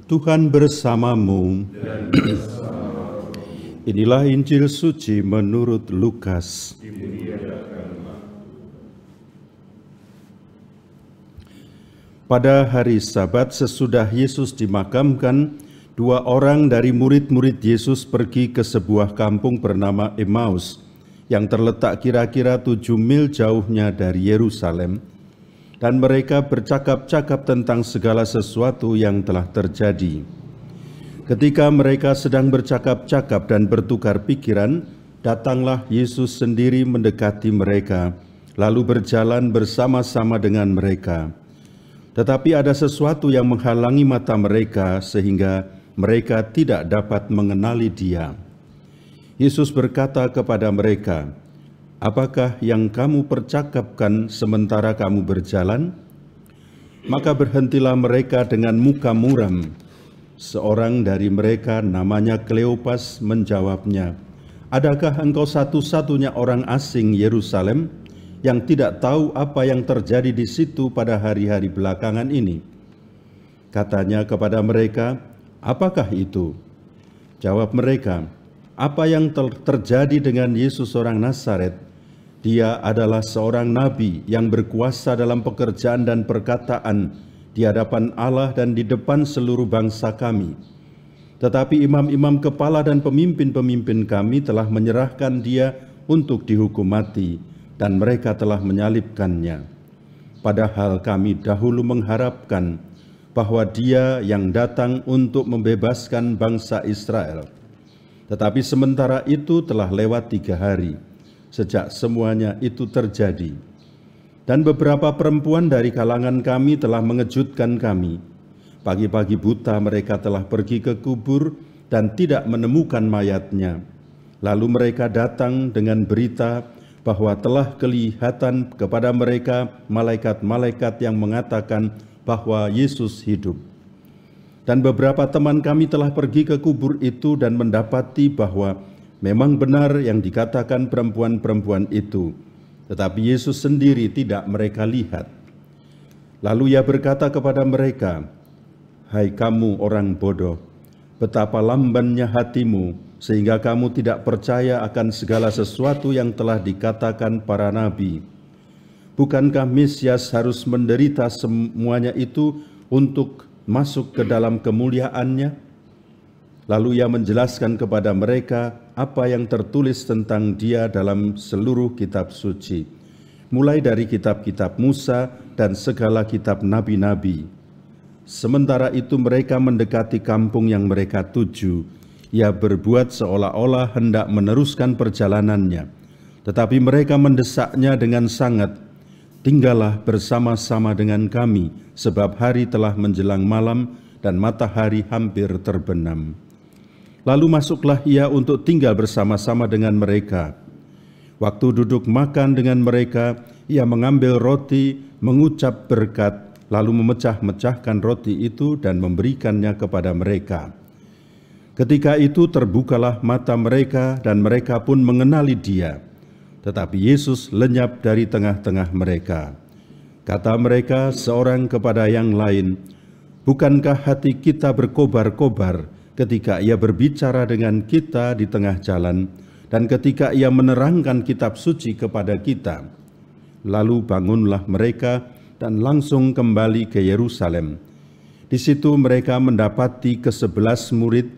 Tuhan bersamamu. Inilah Injil suci menurut Lukas. Pada hari Sabat sesudah Yesus dimakamkan, 2 orang dari murid-murid Yesus pergi ke sebuah kampung bernama Emmaus yang terletak kira-kira 7 mil jauhnya dari Yerusalem. Dan mereka bercakap-cakap tentang segala sesuatu yang telah terjadi. Ketika mereka sedang bercakap-cakap dan bertukar pikiran, datanglah Yesus sendiri mendekati mereka, lalu berjalan bersama-sama dengan mereka. Tetapi ada sesuatu yang menghalangi mata mereka sehingga mereka tidak dapat mengenali Dia. Yesus berkata kepada mereka, "Apakah yang kamu percakapkan sementara kamu berjalan?" Maka berhentilah mereka dengan muka muram. Seorang dari mereka namanya Kleopas menjawabnya, "Adakah engkau satu-satunya orang asing Yerusalem yang tidak tahu apa yang terjadi di situ pada hari-hari belakangan ini?" Katanya kepada mereka, "Apakah itu?" Jawab mereka, "Apa yang terjadi dengan Yesus orang Nazaret? Dia adalah seorang nabi yang berkuasa dalam pekerjaan dan perkataan di hadapan Allah dan di depan seluruh bangsa kami. Tetapi imam-imam kepala dan pemimpin-pemimpin kami telah menyerahkan Dia untuk dihukum mati, dan mereka telah menyalibkannya. Padahal kami dahulu mengharapkan bahwa Dia yang datang untuk membebaskan bangsa Israel. Tetapi sementara itu telah lewat 3 hari sejak semuanya itu terjadi. Dan beberapa perempuan dari kalangan kami telah mengejutkan kami. Pagi-pagi buta mereka telah pergi ke kubur dan tidak menemukan mayatnya. Lalu mereka datang dengan berita bahwa telah kelihatan kepada mereka malaikat-malaikat yang mengatakan bahwa Yesus hidup. Dan beberapa teman kami telah pergi ke kubur itu dan mendapati bahwa memang benar yang dikatakan perempuan-perempuan itu, tetapi Yesus sendiri tidak mereka lihat. Lalu Ia berkata kepada mereka, "Hai kamu orang bodoh, betapa lambannya hatimu sehingga kamu tidak percaya akan segala sesuatu yang telah dikatakan para nabi. Bukankah Mesias harus menderita semuanya itu untuk masuk ke dalam kemuliaannya?" Lalu Ia menjelaskan kepada mereka apa yang tertulis tentang Dia dalam seluruh kitab suci, mulai dari kitab-kitab Musa dan segala kitab nabi-nabi. Sementara itu mereka mendekati kampung yang mereka tuju. Ia berbuat seolah-olah hendak meneruskan perjalanannya, tetapi mereka mendesaknya dengan sangat, "Tinggallah bersama-sama dengan kami, sebab hari telah menjelang malam dan matahari hampir terbenam." Lalu masuklah Ia untuk tinggal bersama-sama dengan mereka. Waktu duduk makan dengan mereka, Ia mengambil roti, mengucap berkat, lalu memecah-mecahkan roti itu dan memberikannya kepada mereka. Ketika itu terbukalah mata mereka dan mereka pun mengenali Dia. Tetapi Yesus lenyap dari tengah-tengah mereka. Kata mereka seorang kepada yang lain, "Bukankah hati kita berkobar-kobar ketika Ia berbicara dengan kita di tengah jalan dan ketika Ia menerangkan kitab suci kepada kita?" Lalu bangunlah mereka dan langsung kembali ke Yerusalem. Di situ mereka mendapati ke-11 murid.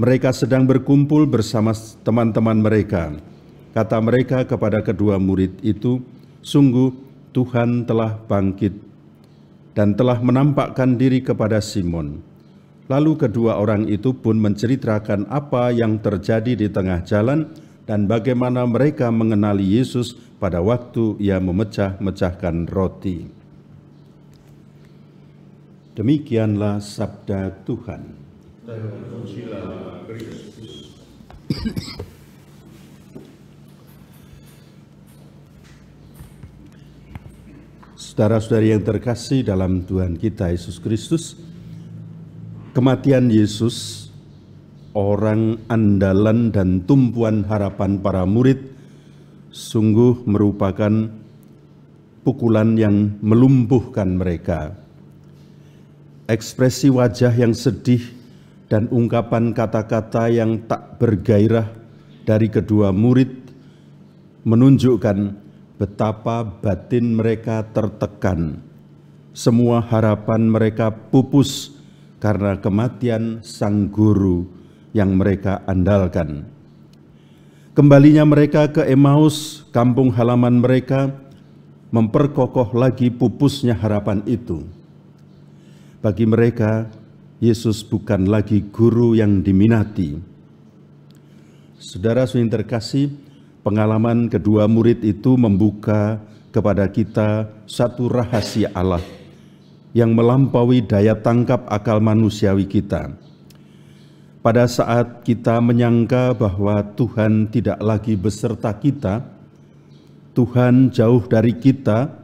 Mereka sedang berkumpul bersama teman-teman mereka. Kata mereka kepada kedua murid itu, "Sungguh Tuhan telah bangkit dan telah menampakkan diri kepada Simon." Lalu kedua orang itu pun menceritakan apa yang terjadi di tengah jalan dan bagaimana mereka mengenali Yesus pada waktu Ia memecah-mecahkan roti. Demikianlah sabda Tuhan. Saudara-saudari yang terkasih dalam Tuhan kita Yesus Kristus, kematian Yesus, orang andalan dan tumpuan harapan para murid, sungguh merupakan pukulan yang melumpuhkan mereka. ekspresi wajah yang sedih dan ungkapan kata-kata yang tak bergairah dari kedua murid menunjukkan betapa batin mereka tertekan. Semua harapan mereka pupus karena kematian sang guru yang mereka andalkan. Kembalinya mereka ke Emmaus, kampung halaman mereka, memperkokoh lagi pupusnya harapan itu. Bagi mereka, Yesus bukan lagi guru yang diminati. Saudara-saudara yang terkasih, pengalaman kedua murid itu membuka kepada kita satu rahasia Allah yang melampaui daya tangkap akal manusiawi kita. Pada saat kita menyangka bahwa Tuhan tidak lagi beserta kita, Tuhan jauh dari kita,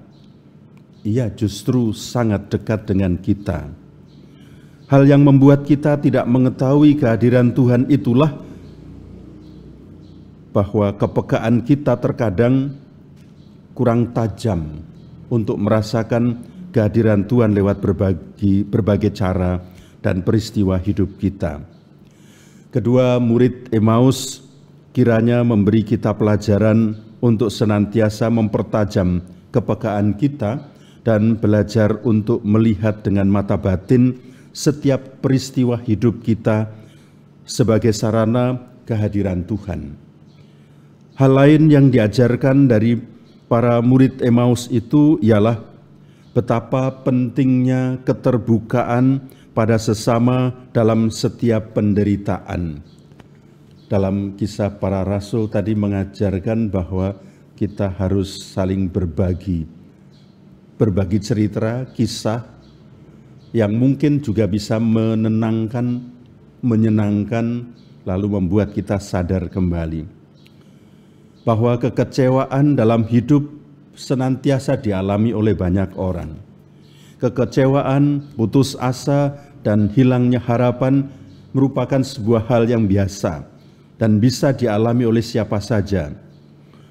Ia justru sangat dekat dengan kita. Hal yang membuat kita tidak mengetahui kehadiran Tuhan itulah bahwa kepekaan kita terkadang kurang tajam untuk merasakan kehadiran Tuhan lewat berbagai cara dan peristiwa hidup kita. Kedua murid Emmaus kiranya memberi kita pelajaran untuk senantiasa mempertajam kepekaan kita dan belajar untuk melihat dengan mata batin setiap peristiwa hidup kita sebagai sarana kehadiran Tuhan. Hal lain yang diajarkan dari para murid Emmaus itu ialah betapa pentingnya keterbukaan pada sesama dalam setiap penderitaan. Dalam kisah para rasul tadi mengajarkan bahwa kita harus saling berbagi cerita, kisah yang mungkin juga bisa menenangkan, menyenangkan, lalu membuat kita sadar kembali bahwa kekecewaan dalam hidup senantiasa dialami oleh banyak orang. Kekecewaan, putus asa, dan hilangnya harapan merupakan sebuah hal yang biasa dan bisa dialami oleh siapa saja.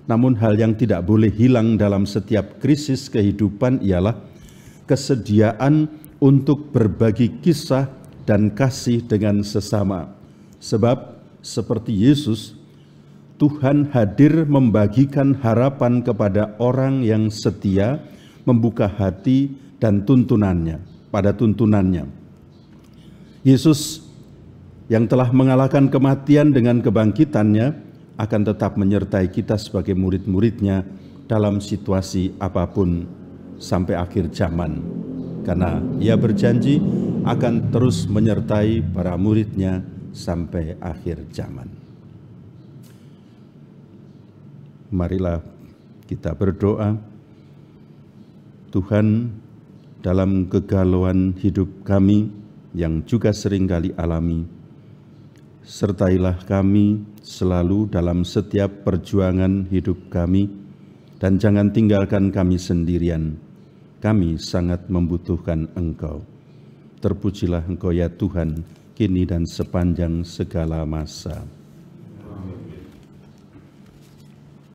Namun hal yang tidak boleh hilang dalam setiap krisis kehidupan ialah kesediaan untuk berbagi kisah dan kasih dengan sesama. Sebab seperti Yesus, Tuhan hadir membagikan harapan kepada orang yang setia, membuka hati dan pada tuntunannya. Yesus yang telah mengalahkan kematian dengan kebangkitannya akan tetap menyertai kita sebagai murid-muridnya dalam situasi apapun sampai akhir zaman. Karena Ia berjanji akan terus menyertai para muridnya sampai akhir zaman. Marilah kita berdoa. Tuhan, dalam kegalauan hidup kami yang juga seringkali alami, sertailah kami selalu dalam setiap perjuangan hidup kami, dan jangan tinggalkan kami sendirian. Kami sangat membutuhkan Engkau. Terpujilah Engkau ya Tuhan, kini dan sepanjang segala masa.